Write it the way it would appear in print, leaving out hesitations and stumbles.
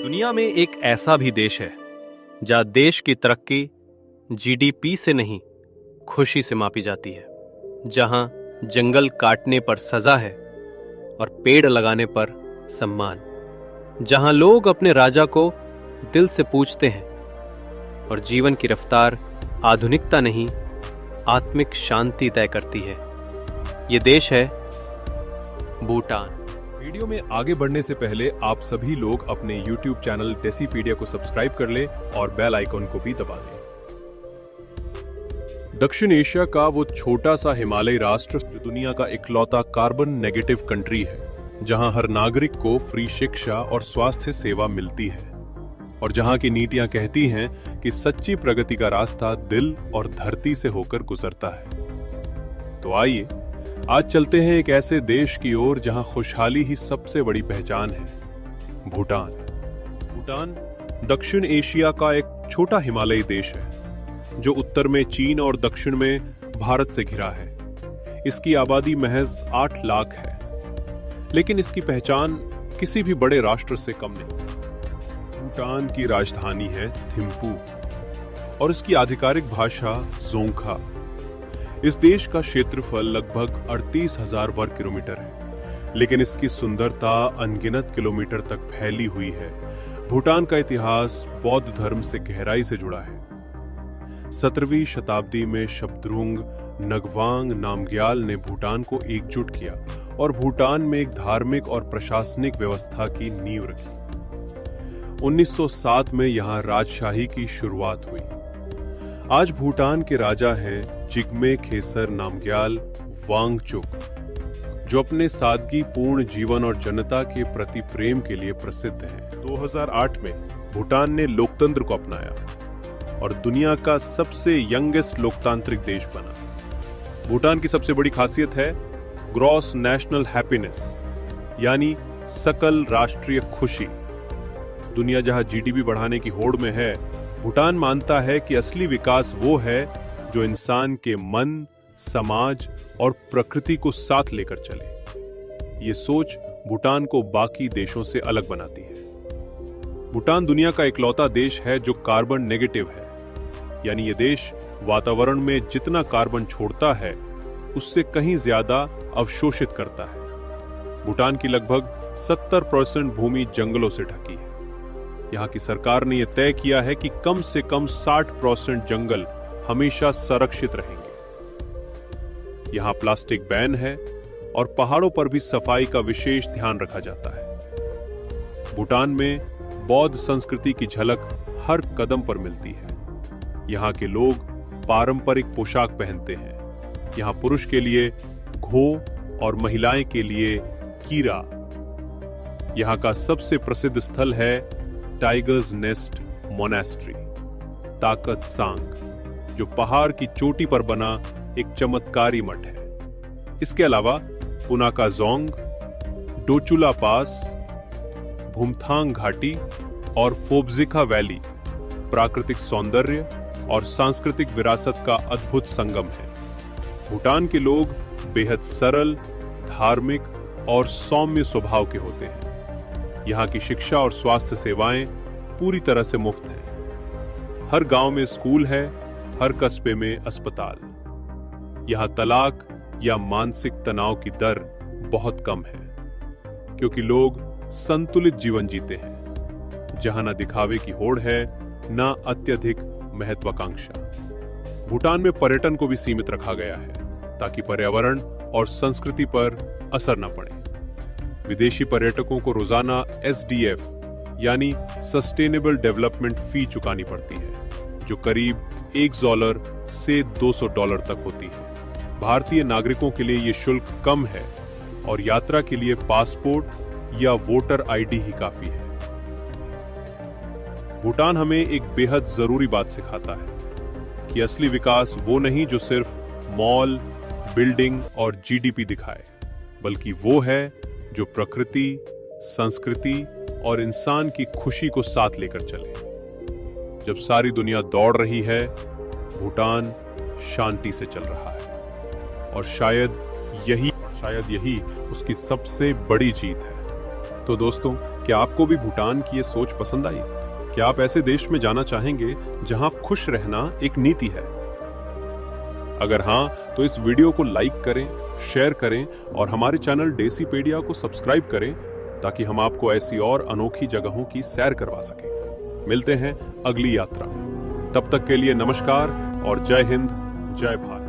दुनिया में एक ऐसा भी देश है जहां देश की तरक्की जीडीपी से नहीं, खुशी से मापी जाती है। जहां जंगल काटने पर सजा है और पेड़ लगाने पर सम्मान। जहां लोग अपने राजा को दिल से पूजते हैं और जीवन की रफ्तार आधुनिकता नहीं, आत्मिक शांति तय करती है। ये देश है भूटान। वीडियो में आगे बढ़ने से पहले आप सभी लोग अपने YouTube चैनल डेसीपीडिया को सब्सक्राइब कर लें और बेल आइकन को भी दबा दें। दक्षिण एशिया का वो छोटा सा हिमालयी राष्ट्र जो दुनिया का इकलौता कार्बन नेगेटिव कंट्री है, जहां हर नागरिक को फ्री शिक्षा और स्वास्थ्य सेवा मिलती है और जहां की नीतियां कहती हैं कि सच्ची प्रगति का रास्ता दिल और धरती से होकर गुजरता है। तो आइए आज चलते हैं एक ऐसे देश की ओर जहां खुशहाली ही सबसे बड़ी पहचान है, भूटान। भूटान दक्षिण एशिया का एक छोटा हिमालयी देश है जो उत्तर में चीन और दक्षिण में भारत से घिरा है। इसकी आबादी महज 8 लाख है, लेकिन इसकी पहचान किसी भी बड़े राष्ट्र से कम नहीं। भूटान की राजधानी है थिम्पू और इसकी आधिकारिक भाषा जोंगखा। इस देश का क्षेत्रफल लगभग 38,000 वर्ग किलोमीटर है, लेकिन इसकी सुंदरता अनगिनत किलोमीटर तक फैली हुई है। भूटान का इतिहास बौद्ध धर्म से गहराई से जुड़ा है। 17वीं शताब्दी में शब्द्रुंग नगवांग नामग्याल ने भूटान को एकजुट किया और भूटान में एक धार्मिक और प्रशासनिक व्यवस्था की नींव रखी। 1907 में यहां राजशाही की शुरुआत हुई। आज भूटान के राजा हैं जिग्मे खेसर नामग्याल वांगचुक, जो अपने सादगी पूर्ण जीवन और जनता के प्रति प्रेम के लिए प्रसिद्ध हैं। 2008 में भूटान ने लोकतंत्र को अपनाया और दुनिया का सबसे यंगेस्ट लोकतांत्रिक देश बना। भूटान की सबसे बड़ी खासियत है ग्रॉस नेशनल हैप्पीनेस, यानी सकल राष्ट्रीय खुशी। दुनिया जहां जीडीपी बढ़ाने की होड़ में है, भूटान मानता है कि असली विकास वो है जो इंसान के मन, समाज और प्रकृति को साथ लेकर चले। ये सोच भूटान को बाकी देशों से अलग बनाती है। भूटान दुनिया का इकलौता देश है जो कार्बन नेगेटिव है, यानी ये देश वातावरण में जितना कार्बन छोड़ता है उससे कहीं ज्यादा अवशोषित करता है। भूटान की लगभग 70% भूमि जंगलों से ढकी है। यहाँ की सरकार ने यह तय किया है कि कम से कम 60% जंगल हमेशा संरक्षित रहेंगे। यहाँ प्लास्टिक बैन है और पहाड़ों पर भी सफाई का विशेष ध्यान रखा जाता है। भूटान में बौद्ध संस्कृति की झलक हर कदम पर मिलती है। यहाँ के लोग पारंपरिक पोशाक पहनते हैं। यहाँ पुरुष के लिए घो और महिलाएं के लिए कीरा। यहाँ का सबसे प्रसिद्ध स्थल है टाइगर्स नेस्ट मोनेस्ट्री, ताकत सांग, जो पहाड़ की चोटी पर बना एक चमत्कारी मठ है। इसके अलावा पुनाका जोंग, डोचुला पास, भूमथांग घाटी और फोबजिका वैली प्राकृतिक सौंदर्य और सांस्कृतिक विरासत का अद्भुत संगम है। भूटान के लोग बेहद सरल, धार्मिक और सौम्य स्वभाव के होते हैं। यहाँ की शिक्षा और स्वास्थ्य सेवाएं पूरी तरह से मुफ्त हैं। हर गांव में स्कूल है, हर कस्बे में अस्पताल। यहाँ तलाक या मानसिक तनाव की दर बहुत कम है, क्योंकि लोग संतुलित जीवन जीते हैं, जहां न दिखावे की होड़ है, न अत्यधिक महत्वाकांक्षा। भूटान में पर्यटन को भी सीमित रखा गया है ताकि पर्यावरण और संस्कृति पर असर न पड़े। विदेशी पर्यटकों को रोजाना SDF यानी सस्टेनेबल डेवलपमेंट फी चुकानी पड़ती है, जो करीब $1 से $200 तक होती है। भारतीय नागरिकों के लिए यह शुल्क कम है और यात्रा के लिए पासपोर्ट या वोटर ID ही काफी है। भूटान हमें एक बेहद जरूरी बात सिखाता है कि असली विकास वो नहीं जो सिर्फ मॉल, बिल्डिंग और GDP दिखाए, बल्कि वो है जो प्रकृति, संस्कृति और इंसान की खुशी को साथ लेकर चले। जब सारी दुनिया दौड़ रही है, भूटान शांति से चल रहा है और शायद यही उसकी सबसे बड़ी जीत है। तो दोस्तों, क्या आपको भी भूटान की ये सोच पसंद आई? क्या आप ऐसे देश में जाना चाहेंगे जहां खुश रहना एक नीति है? अगर हां, तो इस वीडियो को लाइक करें, शेयर करें और हमारे चैनल डेसीपेडिया को सब्सक्राइब करें ताकि हम आपको ऐसी और अनोखी जगहों की सैर करवा सकें। मिलते हैं अगली यात्रा में। तब तक के लिए नमस्कार और जय हिंद, जय भारत।